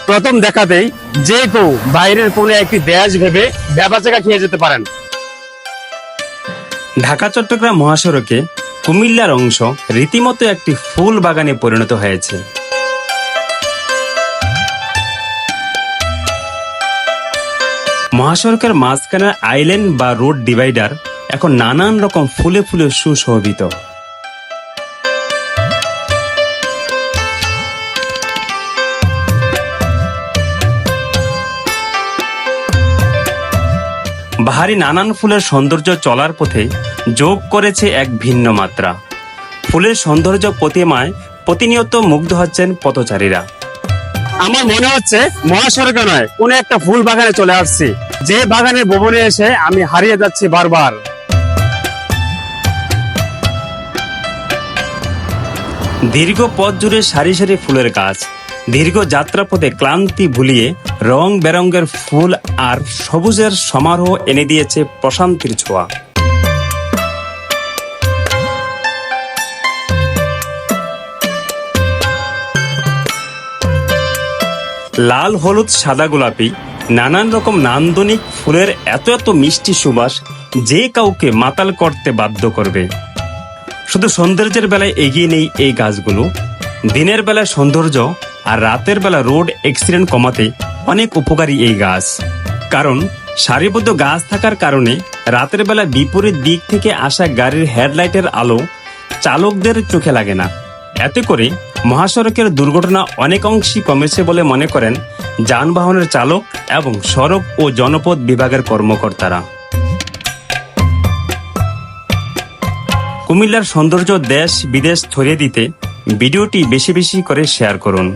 প্রথম দেখাতেই যে কেউ বাইরের কোনো একটি দেশ ভেবে ভ্যাবাচ্যাকা খেয়ে যেতে পারেন। ঢাকা চট্টগ্রাম মহাসড়কে কুমিল্লার অংশ রীতিমতো একটি ফুল বাগানে পরিণত হয়েছে। মহাসড়কের মাঝখানের আইল্যান্ড বা রোড ডিভাইডার এখন নানান রকম ফুলে ফুলে সুশোভিত। বাহারি নানান ফুলের সৌন্দর্য চলার পথে যোগ করেছে এক ভিন্ন মাত্রা। ফুলের সৌন্দর্য প্রতিমায় প্রতিনিয়ত মুগ্ধ হচ্ছেন পথচারীরা। আমার মনে হচ্ছে মহাসড়কে নয়, কোনো একটা ফুল বাগানে চলে আসছি, যে বাগানের ভবনে এসে আমি হারিয়ে যাচ্ছি বারবার। দীর্ঘ পথ জুড়ে সারি সারি ফুলের গাছ, দীর্ঘ যাত্রাপথে ক্লান্তি ভুলিয়ে রং বেরঙের ফুল আর সবুজের সমারোহ এনে দিয়েছে প্রশান্তির ছোঁয়া। লাল, হলুদ, সাদা, গোলাপি নানান রকম নান্দনিক ফুলের এত এত মিষ্টি সুবাস যে কাউকে মাতাল করতে বাধ্য করবে। শুধু সৌন্দর্যের বেলায় এগিয়ে নেই এই গাছগুলো, দিনের বেলায় সৌন্দর্য আর রাতের বেলা রোড অ্যাক্সিডেন্ট কমাতে অনেক উপকারী এই গাছ। কারণ সারিবদ্ধ গাছ থাকার কারণে রাতের বেলা বিপরীত দিক থেকে আসা গাড়ির হেডলাইটের আলো চালকদের চোখে লাগে না। এতে করে মহাসড়কের দুর্ঘটনা অনেক অংশই কমেছে বলে মনে করেন যানবাহনের চালক এবং সড়ক ও জনপথ বিভাগের কর্মকর্তারা। কুমিল্লার সৌন্দর্য দেশ বিদেশ ছড়িয়ে দিতে ভিডিওটি বেশি বেশি করে শেয়ার করুন।